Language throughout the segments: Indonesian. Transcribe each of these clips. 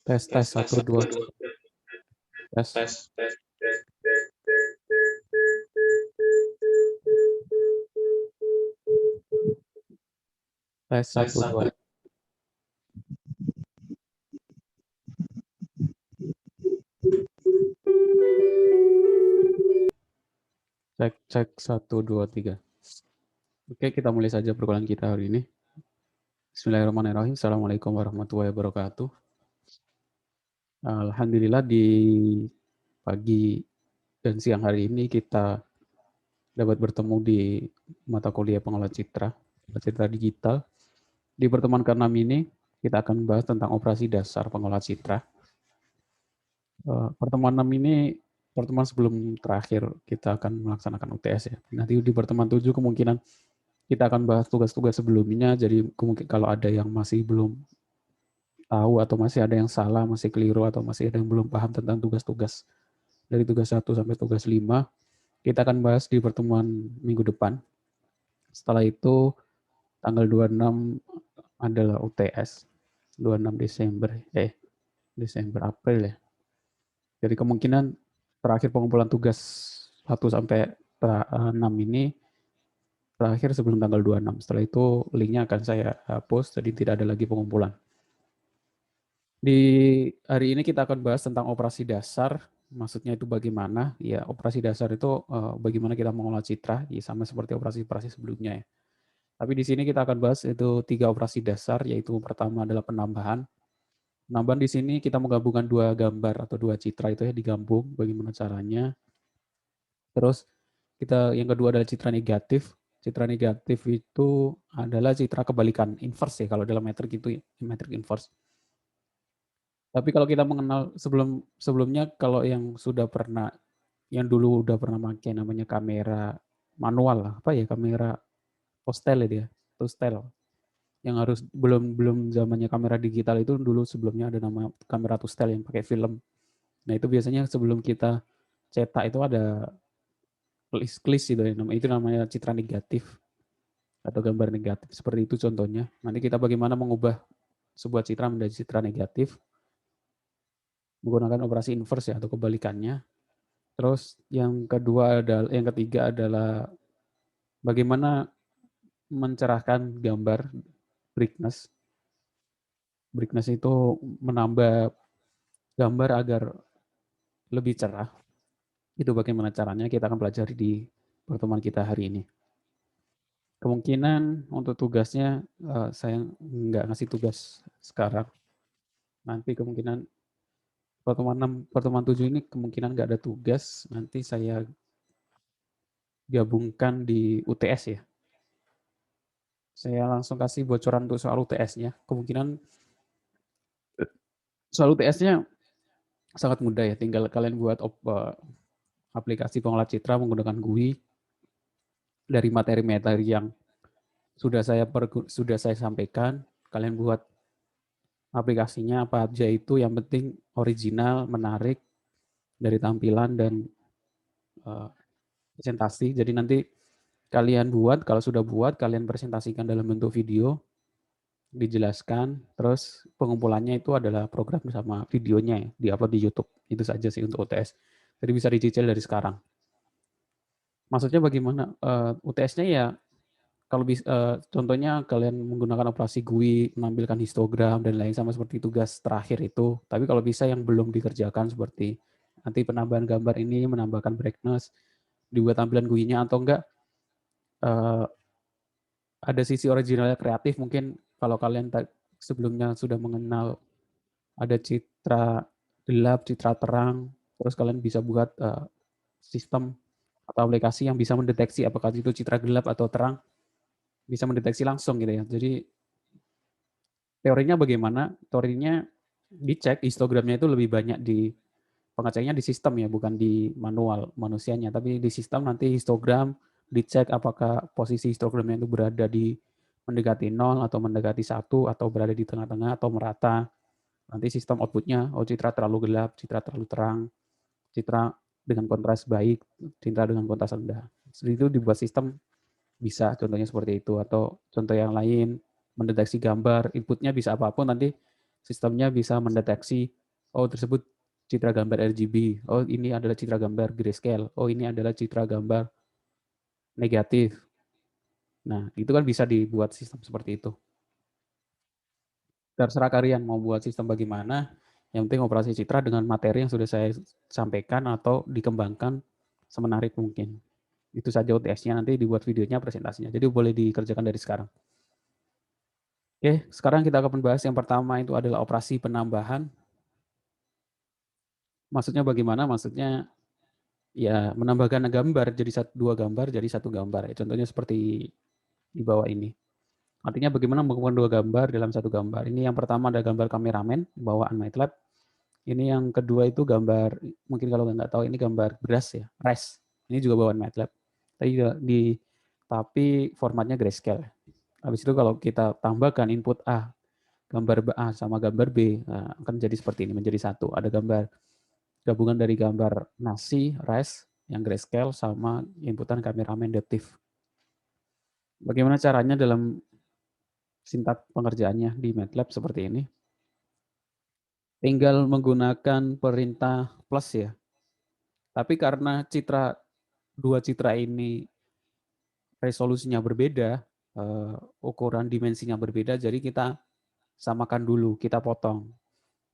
Tes tes 1 2 tes. Tes 1 2. Cek cek 1 2 3. Oke, kita mulai saja perkuliahan kita hari ini. Bismillahirrahmanirrahim. Assalamualaikum warahmatullahi wabarakatuh. Alhamdulillah di pagi dan siang hari ini kita dapat bertemu di mata kuliah pengelola citra digital. Di pertemuan ke-6 ini kita akan membahas tentang operasi dasar pengelola citra. Pertemuan 6 ini pertemuan sebelum terakhir kita akan melaksanakan UTS ya. Nanti di pertemuan 7 kemungkinan kita akan bahas tugas-tugas sebelumnya, jadi mungkin kalau ada yang masih belum tahu atau masih ada yang salah, masih keliru atau masih ada yang belum paham tentang tugas-tugas dari tugas 1 sampai tugas 5, kita akan bahas di pertemuan minggu depan. Setelah itu tanggal 26 adalah UTS, 26 Desember April ya. Jadi kemungkinan terakhir pengumpulan tugas 1 sampai 6 ini terakhir sebelum tanggal 26. Setelah itu linknya akan saya hapus, jadi tidak ada lagi pengumpulan. Di hari ini kita akan bahas tentang operasi dasar. Maksudnya itu bagaimana? Ya, operasi dasar itu bagaimana kita mengolah citra, ya sama seperti operasi-operasi sebelumnya ya. Tapi di sini kita akan bahas itu 3 operasi dasar, yaitu pertama adalah penambahan. Penambahan di sini kita menggabungkan 2 gambar atau 2 citra itu ya, digabung bagaimana caranya. Terus yang kedua adalah citra negatif. Citra negatif itu adalah citra kebalikan, inverse ya, kalau dalam metrik itu metrik inverse. Tapi kalau kita mengenal sebelumnya, kalau yang dulu udah pernah pakai namanya kamera manual lah, kamera postel ya dia, tustel. Yang harus belum zamannya kamera digital itu dulu sebelumnya ada nama kamera tustel yang pakai film. Nah, itu biasanya sebelum kita cetak itu ada klis itu namanya citra negatif atau gambar negatif. Seperti itu contohnya. Nanti kita bagaimana mengubah sebuah citra menjadi citra negatif menggunakan operasi inverse ya atau kebalikannya. Terus yang ketiga adalah bagaimana mencerahkan gambar brightness. Brightness itu menambah gambar agar lebih cerah. Itu bagaimana caranya kita akan pelajari di pertemuan kita hari ini. Kemungkinan untuk tugasnya saya nggak ngasih tugas sekarang. Nanti kemungkinan pertemuan 7 ini kemungkinan nggak ada tugas. Nanti saya gabungkan di UTS ya. Saya langsung kasih bocoran untuk soal UTS-nya. Kemungkinan soal UTS-nya sangat mudah ya. Tinggal kalian buat aplikasi pengolah citra menggunakan GUI dari materi-materi yang sudah saya sampaikan. Kalian buat aplikasinya apa aja itu, yang penting original, menarik dari tampilan dan presentasi. Jadi nanti kalian buat, kalau sudah buat, kalian presentasikan dalam bentuk video, dijelaskan, terus pengumpulannya itu adalah program sama videonya ya, di-upload di YouTube. Itu saja sih untuk UTS. Jadi bisa dicicil dari sekarang. Maksudnya bagaimana? UTS-nya ya, kalau contohnya kalian menggunakan operasi GUI, menampilkan histogram dan lain sama seperti tugas terakhir itu. Tapi kalau bisa yang belum dikerjakan seperti nanti penambahan gambar ini, menambahkan brightness, dibuat tampilan GUI-nya atau enggak ada sisi originalnya kreatif. Mungkin kalau kalian sebelumnya sudah mengenal ada citra gelap, citra terang, terus kalian bisa buat sistem atau aplikasi yang bisa mendeteksi apakah itu citra gelap atau terang, bisa mendeteksi langsung gitu ya. Jadi teorinya bagaimana? Teorinya dicek histogramnya itu lebih banyak di pengeceknya di sistem ya, bukan di manual manusianya, tapi di sistem nanti histogram dicek apakah posisi histogramnya itu berada di mendekati 0 atau mendekati 1 atau berada di tengah-tengah atau merata. Nanti sistem outputnya, citra terlalu gelap, citra terlalu terang, citra dengan kontras baik, citra dengan kontras rendah. Seperti itu dibuat sistem bisa, contohnya seperti itu. Atau contoh yang lain, mendeteksi gambar, inputnya bisa apapun, nanti sistemnya bisa mendeteksi Oh, tersebut citra gambar RGB. Oh, ini adalah citra gambar grayscale. Oh, ini adalah citra gambar negatif. Nah, itu kan bisa dibuat sistem seperti itu. Terserah kalian mau buat sistem bagaimana, yang penting operasi citra dengan materi yang sudah saya sampaikan atau dikembangkan semenarik mungkin. Itu saja UTS-nya, nanti dibuat videonya, presentasinya. Jadi boleh dikerjakan dari sekarang. Oke, sekarang kita akan membahas yang pertama itu adalah operasi penambahan. Maksudnya bagaimana? Maksudnya ya menambahkan gambar jadi dua gambar jadi satu gambar. Contohnya seperti di bawah ini. Artinya bagaimana menggabungkan dua gambar dalam satu gambar. Ini yang pertama ada gambar kameramen bawaan MATLAB. Ini yang kedua itu gambar, mungkin kalau nggak tahu ini gambar beras ya, res. Ini juga bawaan MATLAB. Tapi formatnya grayscale. Habis itu kalau kita tambahkan input A, gambar A sama gambar B, nah, akan jadi seperti ini, menjadi satu. Ada gambar gabungan dari gambar nasi, res, yang grayscale, sama inputan kameramen depth. Bagaimana caranya dalam sintaks pengerjaannya di MATLAB seperti ini? Tinggal menggunakan perintah plus ya. Tapi karena dua citra ini resolusinya berbeda, ukuran dimensinya berbeda, jadi kita samakan dulu, kita potong.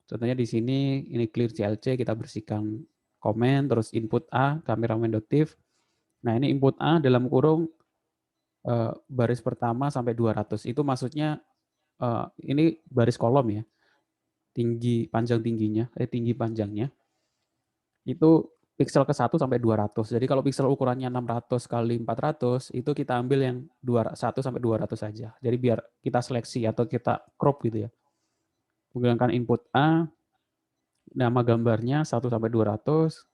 Contohnya di sini ini clear CLC, kita bersihkan komen, terus input A, kameramen depth. Nah ini input A dalam kurung baris pertama sampai 200. Itu maksudnya ini baris kolom ya, tinggi panjangnya itu pixel ke 1 sampai 200. Jadi kalau pixel ukurannya 600 kali 400 itu kita ambil yang 1 sampai 200 saja. Jadi biar kita seleksi atau kita crop gitu ya. Menggunakan input A, nama gambarnya 1 sampai 200,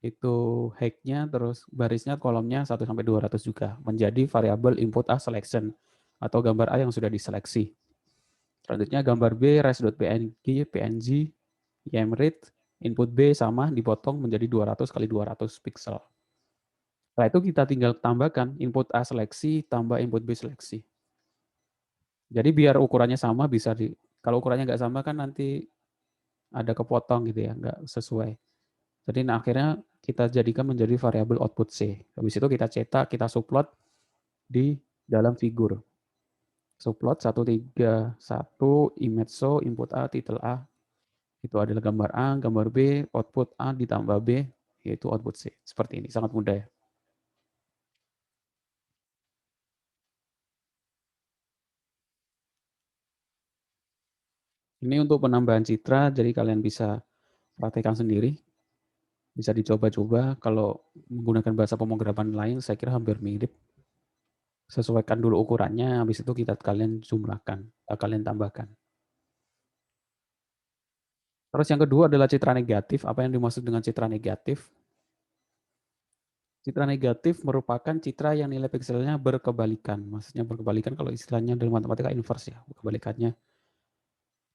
itu height-nya, terus barisnya kolomnya 1 sampai 200 juga, menjadi variabel input A selection atau gambar A yang sudah diseleksi. Selanjutnya gambar B res.png YAMRIT input B sama dipotong menjadi 200 kali 200 pixel. Setelah itu kita tinggal tambahkan input A seleksi tambah input B seleksi. Jadi biar ukurannya sama bisa kalau ukurannya nggak sama kan nanti ada kepotong gitu ya, nggak sesuai. Jadi akhirnya kita jadikan menjadi variabel output C. Habis itu kita cetak, kita subplot di dalam figur. Subplot 131 image show input A title A itu adalah gambar A, gambar B, output A ditambah B yaitu output C. Seperti ini, sangat mudah ya. Ini untuk penambahan citra, jadi kalian bisa praktekkan sendiri, bisa dicoba-coba. Kalau menggunakan bahasa pemrograman lain, saya kira hampir mirip. Sesuaikan dulu ukurannya, habis itu kalian jumlahkan, kalian tambahkan. Terus yang kedua adalah citra negatif. Apa yang dimaksud dengan citra negatif? Citra negatif merupakan citra yang nilai pikselnya berkebalikan. Maksudnya berkebalikan kalau istilahnya dalam matematika inverse ya, kebalikannya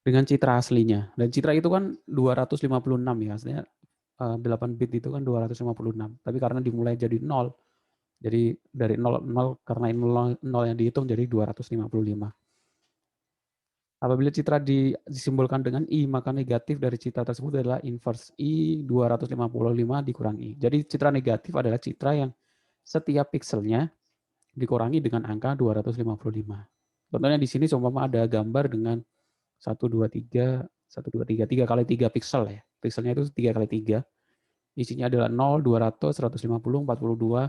dengan citra aslinya. Dan citra itu kan 256 ya, maksudnya 8 bit itu kan 256. Tapi karena dimulai jadi 0, jadi dari 0, 0 karena 0 yang dihitung jadi 255. Apabila citra disimbolkan dengan I, maka negatif dari citra tersebut adalah inverse I 255 dikurangi. Jadi citra negatif adalah citra yang setiap pikselnya dikurangi dengan angka 255. Contohnya di sini seumpama ada gambar dengan 1, 2, 3, 1, 2, 3, 3 kali 3 piksel ya. Pikselnya itu 3 kali 3. Isinya adalah 0, 200, 150, 42.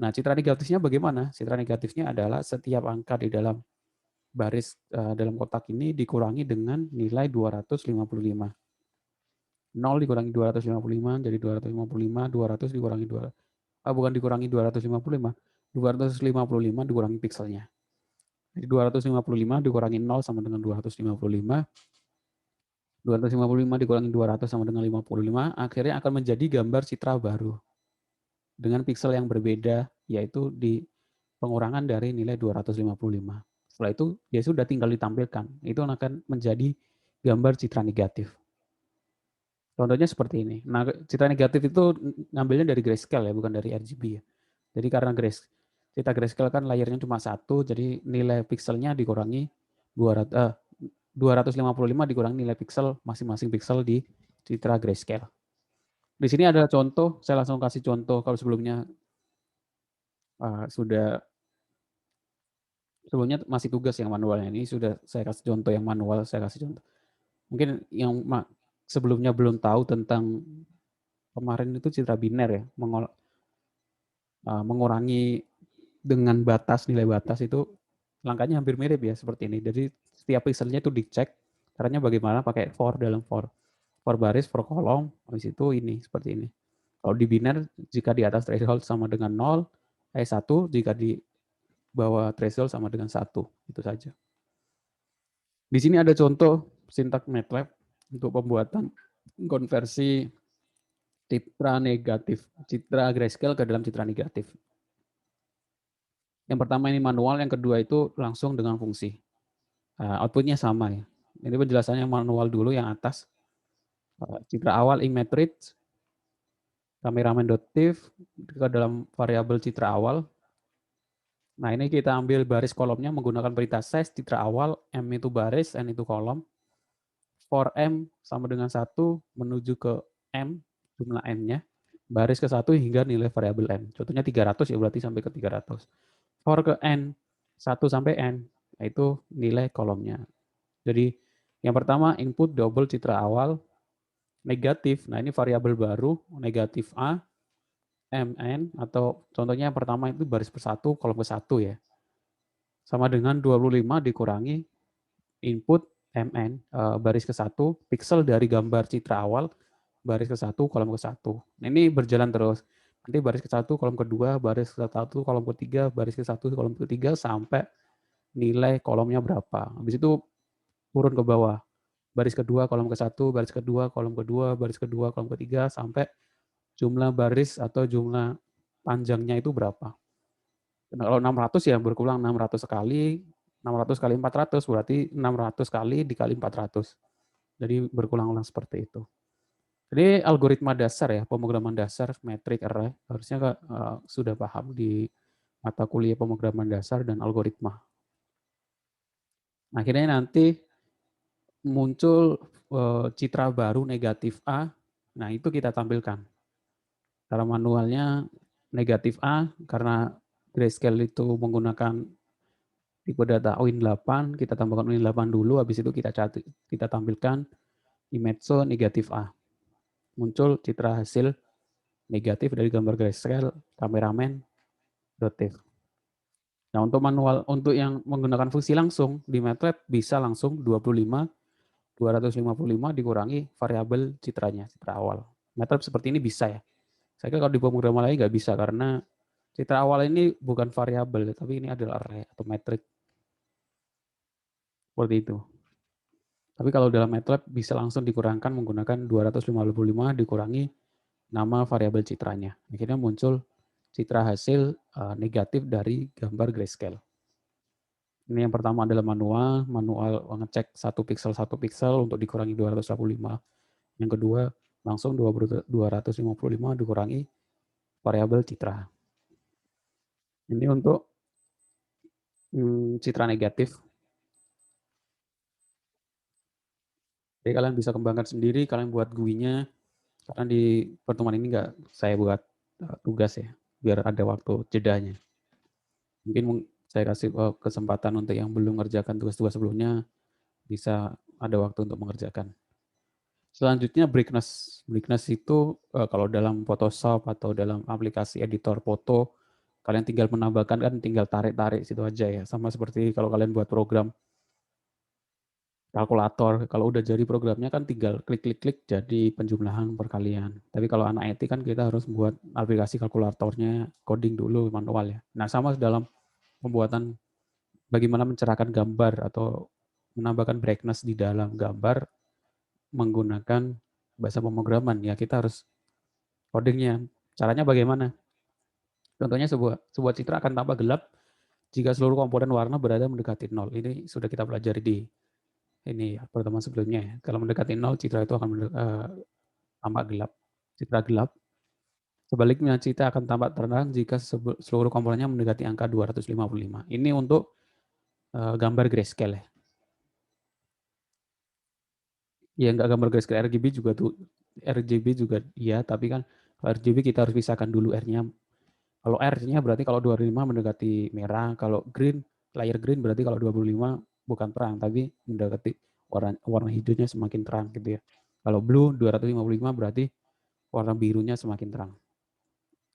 Nah, citra negatifnya bagaimana? Citra negatifnya adalah setiap angka di dalam baris dalam kotak ini dikurangi dengan nilai 255. 0 dikurangi 255 jadi 255, 200 dikurangi 200. Bukan dikurangi 255, 255 dikurangi pikselnya. Jadi 255 dikurangi 0 sama dengan 255. 255 dikurangi 200 sama dengan 55, akhirnya akan menjadi gambar citra baru dengan piksel yang berbeda, yaitu di pengurangan dari nilai 255. Setelah itu ya sudah tinggal ditampilkan. Itu akan menjadi gambar citra negatif. Contohnya seperti ini. Nah, citra negatif itu ngambilnya dari grayscale ya, bukan dari RGB ya. Jadi karena citra grayscale kan layarnya cuma satu, jadi nilai pikselnya dikurangi 255 dikurangi nilai piksel masing-masing piksel di citra grayscale. Di sini ada contoh, saya langsung kasih contoh. Kalau sebelumnya sebelumnya masih tugas yang manualnya, ini sudah saya kasih contoh yang manual, saya kasih contoh. Mungkin yang sebelumnya belum tahu tentang kemarin itu citra biner ya, mengurangi dengan batas, nilai batas itu langkahnya hampir mirip ya seperti ini. Jadi setiap pixelnya itu dicek, caranya bagaimana pakai for dalam for baris, for kolom, habis itu ini seperti ini. Kalau di biner, jika di atas threshold sama dengan 0, 1, jika di bawah threshold sama dengan 1, itu saja. Di sini ada contoh sintak MATLAB untuk pembuatan konversi citra negatif, citra grayscale ke dalam citra negatif. Yang pertama ini manual, yang kedua itu langsung dengan fungsi. Outputnya sama ya. Ini penjelasannya manual dulu yang atas. Citra awal ing matrix, cameraman.div ke dalam variabel citra awal. Nah ini kita ambil baris kolomnya menggunakan perintah size citra awal, M itu baris, N itu kolom. For M sama dengan 1 menuju ke M, jumlah M-nya. Baris ke 1 hingga nilai variabel M. Contohnya 300 ya berarti sampai ke 300. For ke N, 1 sampai N, itu nilai kolomnya. Jadi yang pertama input double citra awal, negatif. Nah ini variabel baru, negatif A, MN, atau contohnya yang pertama itu baris per 1, kolom ke 1 ya. Sama dengan 25 dikurangi input MN, baris ke 1, pixel dari gambar citra awal, baris ke 1, kolom ke 1. Ini berjalan terus. Nanti baris ke 1, kolom kedua, baris ke 1, kolom ketiga, baris ke 1, kolom ketiga, sampai nilai kolomnya berapa. Habis itu turun ke bawah. Baris kedua, kolom ke 1, baris kedua, kolom kedua, baris kedua, kolom ketiga, sampai jumlah baris atau jumlah panjangnya itu berapa. Nah, kalau 600 ya berkurang 600 kali, 600 kali 400 berarti 600 kali dikali 400. Jadi berulang-ulang seperti itu. Jadi algoritma dasar ya, pemrograman dasar metric array harusnya sudah paham di mata kuliah pemrograman dasar dan algoritma. Akhirnya nanti muncul citra baru negatif A, nah itu kita tampilkan. Cara manualnya negatif A, karena grayscale itu menggunakan tipe data Win8, kita tambahkan Win8 dulu, habis itu kita tampilkan image negatif A. Muncul citra hasil negatif dari gambar grayscale cameraman.div. Nah, untuk manual, untuk yang menggunakan fungsi langsung di MATLAB bisa langsung 255 dikurangi variabel citranya, citra awal. MATLAB seperti ini bisa ya. Saya kira kalau di pemrograman lain nggak bisa karena citra awal ini bukan variabel, tapi ini adalah array atau matrix. Seperti itu. Tapi kalau dalam MATLAB bisa langsung dikurangkan menggunakan 255 dikurangi nama variabel citranya. Akhirnya muncul citra hasil negatif dari gambar grayscale. Ini yang pertama adalah manual ngecek satu pixel untuk dikurangi 255. Yang kedua langsung 255 dikurangi variabel citra. Ini untuk citra negatif. Jadi kalian bisa kembangkan sendiri, kalian buat GUI-nya. Karena di pertemuan ini nggak saya buat tugas ya, biar ada waktu jedanya. Mungkin saya kasih kesempatan untuk yang belum mengerjakan tugas-tugas sebelumnya, bisa ada waktu untuk mengerjakan. Selanjutnya brightness. Brightness itu kalau dalam Photoshop atau dalam aplikasi editor foto, kalian tinggal menambahkan kan tinggal tarik-tarik situ aja ya. Sama seperti kalau kalian buat program kalkulator, kalau udah jadi programnya kan tinggal klik-klik-klik jadi penjumlahan perkalian. Tapi kalau anak IT kan kita harus buat aplikasi kalkulatornya, coding dulu manual ya. Nah sama dalam pembuatan bagaimana mencerahkan gambar atau menambahkan brightness di dalam gambar menggunakan bahasa pemrograman ya kita harus codingnya. Caranya bagaimana? Contohnya sebuah citra akan tampak gelap jika seluruh komponen warna berada mendekati 0. Ini sudah kita pelajari di ini ya, pertemuan sebelumnya ya. Kalau mendekati 0, citra itu akan tampak gelap. Citra gelap. Sebaliknya, citra akan tampak terang jika seluruh komponennya mendekati angka 255. Ini untuk gambar grayscale ya. Ya, enggak gambar grayscale RGB juga tuh RGB juga iya, tapi kan kalau RGB kita harus pisahkan dulu R-nya. Kalau R-nya berarti kalau 25 mendekati merah, kalau green, layer green berarti kalau 25 bukan terang, tapi mendekati warna, warna hijaunya semakin terang gitu ya. Kalau blue 255 berarti warna birunya semakin terang.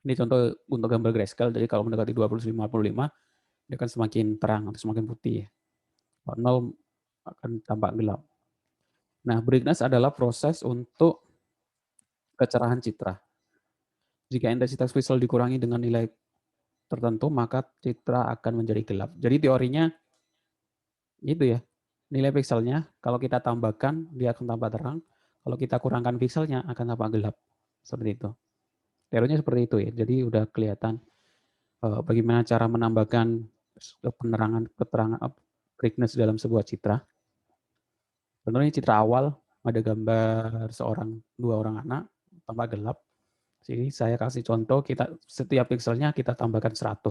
Ini contoh untuk gambar grayscale, jadi kalau mendekati 255 dia akan semakin terang atau semakin putih ya. Kalau 0 akan tampak gelap. Nah, brightness adalah proses untuk kecerahan citra. Jika intensitas pixel dikurangi dengan nilai tertentu, maka citra akan menjadi gelap. Jadi teorinya itu ya, nilai pixelnya kalau kita tambahkan dia akan tambah terang, kalau kita kurangkan pixelnya akan tambah gelap. Seperti itu. Teorinya seperti itu ya. Jadi udah kelihatan bagaimana cara menambahkan penerangan keterangan brightness dalam sebuah citra. Contohnya citra awal ada gambar dua orang anak tambah gelap. Jadi saya kasih contoh kita setiap pixelnya kita tambahkan 100.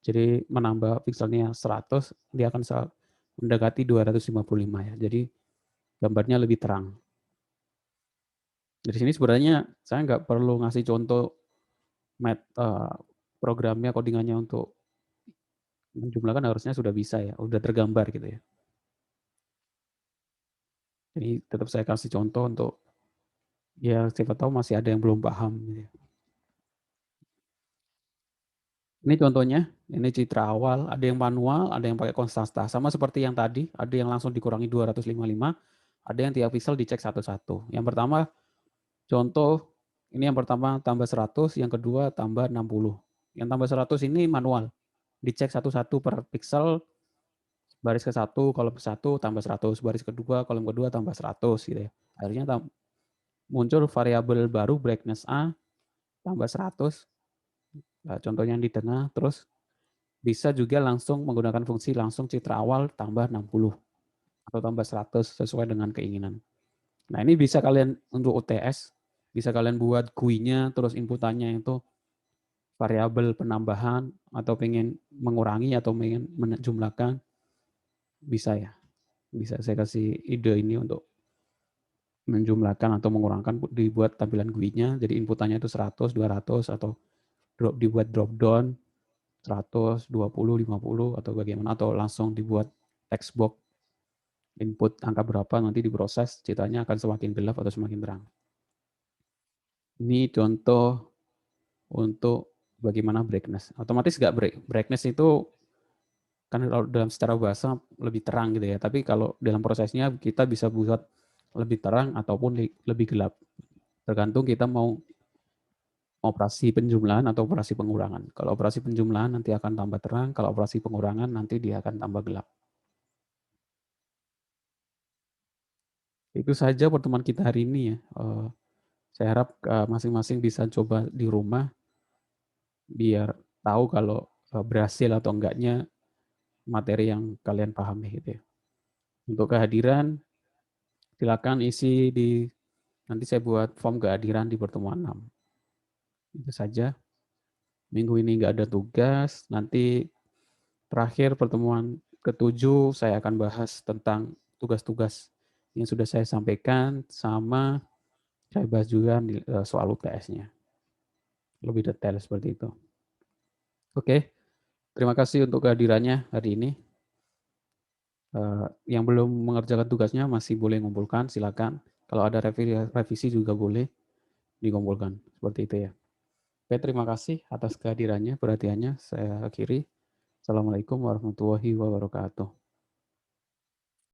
Jadi menambah pixelnya 100 dia akan mendekati 255 ya. Jadi gambarnya lebih terang. Dari sini sebenarnya saya nggak perlu ngasih contoh programnya, codingannya untuk menjumlahkan harusnya sudah bisa ya, udah tergambar gitu ya. Jadi tetap saya kasih contoh untuk ya siapa tahu masih ada yang belum paham. Gitu ya. Ini contohnya, ini citra awal, ada yang manual, ada yang pakai konstanta. Sama seperti yang tadi, ada yang langsung dikurangi 255, ada yang tiap pixel dicek satu-satu. Yang pertama, contoh, ini yang pertama tambah 100, yang kedua tambah 60. Yang tambah 100 ini manual, dicek satu-satu per pixel, baris ke satu, kolom ke satu tambah 100, baris kedua, kolom kedua tambah 100 gitu ya. Akhirnya muncul variabel baru brightness A tambah 100. Nah, contohnya yang di tengah, terus bisa juga langsung menggunakan fungsi langsung citra awal tambah 60 atau tambah 100 sesuai dengan keinginan. Nah, ini bisa kalian untuk UTS, bisa kalian buat GUI-nya, terus inputannya itu variabel penambahan atau pengen mengurangi atau pengen menjumlahkan, bisa ya. Bisa saya kasih ide ini untuk menjumlahkan atau mengurangkan dibuat tampilan GUI-nya, jadi inputannya itu 100, 200 atau dibuat drop down 100, 20, 50 atau bagaimana, atau langsung dibuat text box input angka berapa nanti diproses ceritanya akan semakin gelap atau semakin terang. Ini contoh untuk bagaimana brightness. Otomatis nggak brightness itu kan kalau dalam secara bahasa lebih terang gitu ya. Tapi kalau dalam prosesnya kita bisa buat lebih terang ataupun lebih gelap. Tergantung kita mau operasi penjumlahan atau operasi pengurangan. Kalau operasi penjumlahan nanti akan tambah terang, kalau operasi pengurangan nanti dia akan tambah gelap. Itu saja pertemuan kita hari ini ya. Saya harap masing-masing bisa coba di rumah biar tahu kalau berhasil atau enggaknya materi yang kalian pahami gitu ya. Untuk kehadiran silakan isi di nanti saya buat form kehadiran di pertemuan 6. Itu saja. Minggu ini enggak ada tugas. Nanti terakhir pertemuan ke-7 saya akan bahas tentang tugas-tugas yang sudah saya sampaikan sama saya bahas juga soal UTS-nya. Lebih detail seperti itu. Oke, terima kasih untuk kehadirannya hari ini. Yang belum mengerjakan tugasnya masih boleh mengumpulkan, silakan. Kalau ada revisi juga boleh dikumpulkan. Seperti itu ya. Oke, terima kasih atas kehadirannya, perhatiannya. Saya akhiri. Assalamualaikum warahmatullahi wabarakatuh.